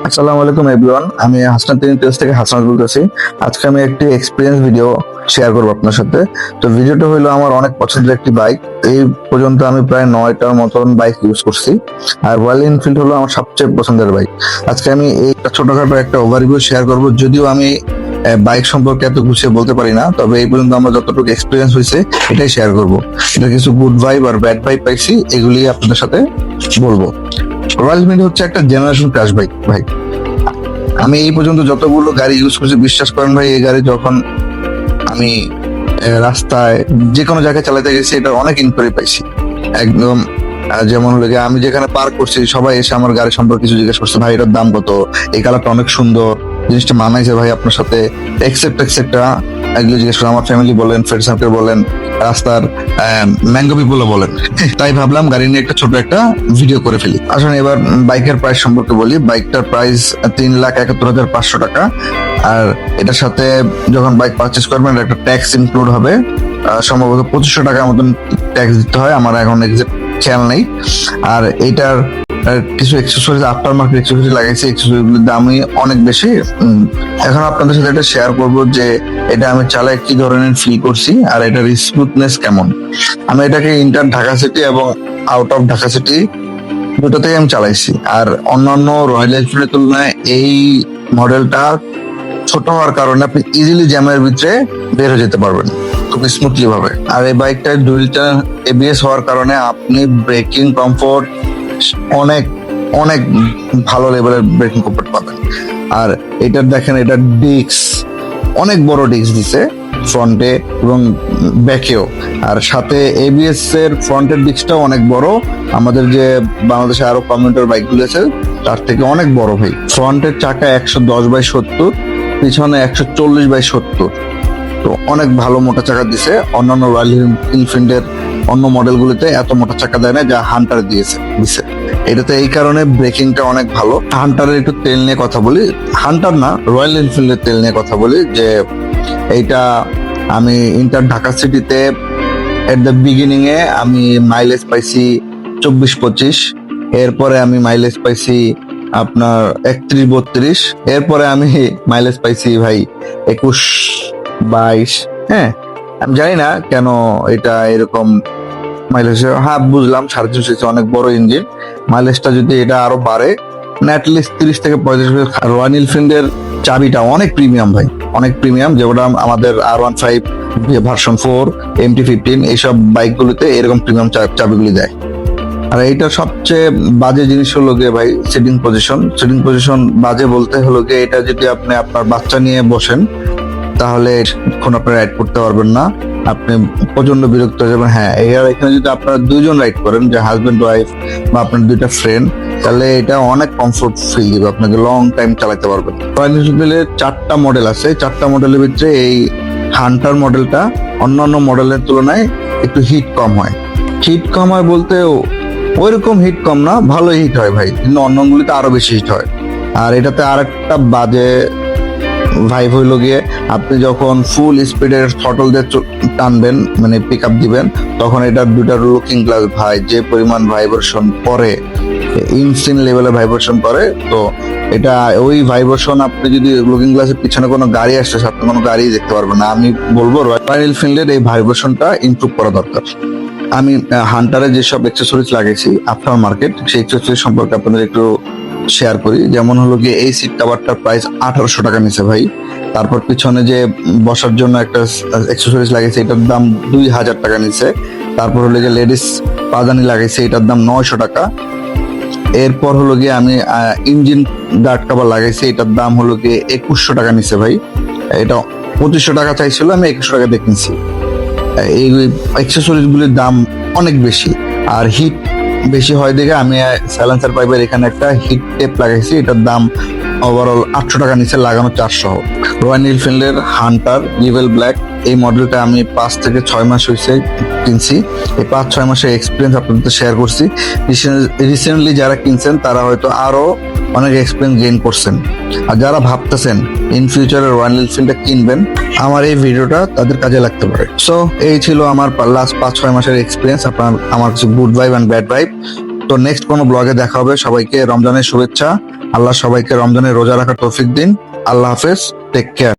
আসসালামু আলাইকুম এভরিওয়ান, আমি হাসনাত টেলিটেলস থেকে হাসনাত বলতেছি। আজকে আমি একটি এক্সপিরিয়েন্স ভিডিও শেয়ার করবো আপনার সাথে। তো ভিডিওটা হলো আমার অনেক পছন্দের একটি বাইক। এই পর্যন্ত আমি প্রায় 9টার মতন বাইক ইউজ করছি, আর রয়্যাল এনফিল্ড হলো আমার সবচেয়ে পছন্দের বাইক। আজকে আমি এই ছোটখাটো একটা ওভারভিউ শেয়ার করব। যদিও আমি বাইক সম্পর্কে এত গুছিয়ে বলতে পারি না, তবে এই পর্যন্ত আমার যতটুকু এক্সপিরিয়েন্স হয়েছে এটাই শেয়ার করব। এটা কিছু গুড ভাইব আর ব্যাড ভাইব পাইছি, এগুলি আপনাদের সাথে বলবো। রয়্যাল এনফিল্ড হচ্ছে একটা জেনারেশন ক্রাশ বাইক ভাই। আমি এই পর্যন্ত যতগুলো গাড়ি ইউজ করছি, বিশ্বাস করেন ভাই, এই গাড়ি যখন আমি রাস্তায় যে কোনো জায়গায় চালাতে গেছি, এটার অনেক ইনকোয়ারি পাইছি। একদম যেমন হলো গিয়ে আমি যেখানে পার্ক করছি, সবাই এসে আমার গাড়ি সম্পর্কে কিছু জিজ্ঞেস করছে, ভাই এটার দাম কত, এই কালারটা অনেক সুন্দর, জিনিসটা মানাইছে ভাই আপনার সাথে, এক্সেপ্টা এগুলো জিজ্ঞেস করে। আমার ফ্যামিলি বলেন, ফ্রেন্ড সার্কেল বলেন, রাস্তার ম্যাঙ্গো পিপলও বলেন। তাই ভাবলাম গাড়ি নিয়ে একটা ছোট একটা ভিডিও করে ফেলি। আসলে এবার বাইকের প্রাইস সম্পর্কে বলি। বাইকটার প্রাইস 3,71,500 টাকা। আর এটার সাথে যখন বাইক পারচেস করবেন একটা ট্যাক্স ইনক্লুড হবে, সম্ভবত 2500 টাকার মতন ট্যাক্স দিতে হয়, আমার এখন এক্সাক্ট খেয়াল নেই। আর এটার কিছু এক্সেসরিজ, আফটার মার্কেট এক্সেসরিজ লাগাইছি, এক্সেসরিজগুলোর দামই অনেক বেশি। এখন আপনাদের সাথে এটা শেয়ার করব যে এটা আমি চালাই কি ধরনের ফিল করছি আর এটার স্মুথনেস কেমন। আমি এটাকে ইন্টার ঢাকা সিটি এবং আউট অফ ঢাকা সিটি দুটোতেই আমি চালাইছি। আর অন্যান্য রয়্যাল এনফিল্ডের তুলনায় এই মডেলটা ছোট হওয়ার কারণে আপনি ইজিলি জ্যামের ভিতরে বের হয়ে যেতে পারবেন খুব স্মুথলি ভাবে। আর এই বাইকটায় ডুয়াল চ্যানেল এবিএস হওয়ার কারণে আপনি ব্রেকিং কমফোর্ট অনেক অনেক ভালো লেভেলের ব্রেকিং কমফোর্ট পাবেন। আর এটার দেখেন, এটার ডিস্ক অনেক বড় ডিস্ক দিছে ফ্রন্টে এবং ব্যাকেও। আর সাথে এবিএস এর ফ্রন্টের ডিস্কটাও অনেক বড়, আমাদের যে বাংলাদেশে আরো কমিউটার বাইকগুলো আছে তার থেকে অনেক বড় ভাই। ফ্রন্টের চাকা 110/70, পিছনে 140/70, তো অনেক ভালো মোটা চাকা দিছে। অন্যান্য রয়্যাল এনফিল্ডের অন্য মডেলগুলোতে এত মোটা চাকা দেয় না, যা হান্টার দিছে। এটাতে এই কারণে ব্রেকিংটা অনেক ভালো। হান্টারের একটু তেল নিয়ে কথা বলি, হান্টার না, রয়্যাল এনফিল্ডের তেল নিয়ে কথা বলি। যে এইটা আমি ইন্টার ঢাকা সিটিতে এট দ্য বিগিনিং এ আমি মাইলেজ পাইছি 24-25, এরপরে আমি মাইলেজ পাইছি আপনার 31-32, এরপরে আমি মাইলেজ পাইছি ভাই 21-22। হ্যাঁ, আমি জানি না কেন এটা এরকম মাইলেজ। হ্যাঁ বুঝলাম, 350 অনেক বড় ইঞ্জিন, মাইলেজটা যদি এটা আরো বাড়ে মানে অ্যাটলিস্ট 30-35। রয়্যাল এনফিল্ডের চাবিটা অনেক প্রিমিয়াম ভাই, অনেক প্রিমিয়াম, যেটা আমাদের R15 ভার্সন 4, MT-15 এইসব বাইকগুলোতে এরকম প্রিমিয়াম চাবিগুলি দেয়। আর এইটা সবচেয়ে বাজে জিনিস হলো গিয়ে ভাই সিটিং পজিশন বাজে বলতে হলো গিয়ে, এটা যদি আপনি আপনার বাচ্চা নিয়ে বসেন তাহলে এখন আপনি রাইড করতে পারবেন না, আপনি প্রচন্ড বিরক্ত হয়ে যাবেন। হ্যাঁ, এখানে যদি আপনারা দুইজন রাইড করেন, যে হাজবেন্ড ওয়াইফ বা আপনার দুইটা ফ্রেন্ড, তাহলে এটা অনেক কমফোর্ট ফিল দিবে, আপনাকে লং টাইম চালাতে পারবেন। রয়্যাল এনফিল্ডের 4টা মডেল আছে, 4টা মডেলের ভিতরে এই হান্টার মডেলটা অন্যান্য মডেলের তুলনায় একটু হিট কম হয়। হিট কম হয় বলতে ওইরকম হিট কম না, ভালো হিট হয় ভাই, কিন্তু অন্যগুলিতে আরো বেশি হিট হয়। আর এটাতে আরেকটা বাজে ভাইব হইলো গিয়ে, আপনি যখন ফুল স্পিডের থ্রটল দিয়ে টানবেন মানে পিক আপ দিবেন, তখন এটার দুটা লুকিং গ্লাস ভাই যে পরিমাণ ভাইব্রেশন করে, ইনস্ট্যান্ট লেভেলে ভাইব্রেশন করে। তো এটা ওই ভাইব্রেশন আপনি যদি লুকিং গ্লাসের পিছনে কোনো গাড়ি আসছে, আপনি কোনো গাড়ি দেখতে পারবেন না। আমি বলবো রয়্যাল এনফিল্ডের এই ভাইব্রেশনটা ইমপ্রুভ করা দরকার। আমি হান্টারে যেসব অ্যাক্সেসরিজ লাগাইছি আফটার মার্কেট, সেই অ্যাক্সেসরিজ সম্পর্কে আপনাদের একটু শেয়ার করি। যেমন হলো গিয়ে এই সিট কভারটার প্রাইস 1800 টাকা নিছে ভাই। তারপর পিছনে যে বসার জন্য একটা অ্যাক্সেসরিজ লাগাইছে, এটার দাম 2000 টাকা নিছে। তারপর হলো গিয়ে লেডিস পাদানি লাগাইছে, এটার দাম 900 টাকা। এরপর হলো গিয়ে আমি ইঞ্জিন গার্ড কভার লাগাইছি, এটার দাম হলো গিয়ে 2100 টাকা নিছে ভাই। এটা 2500 টাকা চাইছিল, আমি 2100 টাকা দিয়ে কিনছি। এই অ্যাক্সেসরিজ গুলির দাম অনেক বেশি, আর হিট বেশি হয় দেখে আমি সাইলেন্সার পাইপের এখানে একটা হিট টেপ লাগাইছি, এটার দাম ওভারঅল 800 টাকা নিচে, লাগানো 400। রয়্যাল এনফিল্ডের হান্টার লেভেল ব্ল্যাক, এই মডেলটা আমি 5 থেকে 6 মাস হয়েছে কিনছি। এই 5-6 মাসের এক্সপিরিয়েন্স আপনাদের শেয়ার করছি। রিসেন্টলি যারা কিনছেন তারা হয়তো আরো অনেক এক্সপিরিয়েন্স গেইন করছেন। আর যারা ভাবতেছেন ইন ফিউচারে রয়্যাল এনফিল্ডটা কিনবেন, আমার এই ভিডিওটা তাদের কাজে লাগতে পারে। সো এই ছিল আমার লাস্ট 5-6 মাসের এক্সপিরিয়েন্স, আমার কিছু good vibe and bad vibe. তো নেক্সট কোনো ব্লগে দেখা হবে। সবাইকে রমজানের শুভেচ্ছা। আল্লাহ সবাইকে রমজানের রোজা রাখার তৌফিক দিন। আল্লাহ হাফেজ, টেক কেয়ার।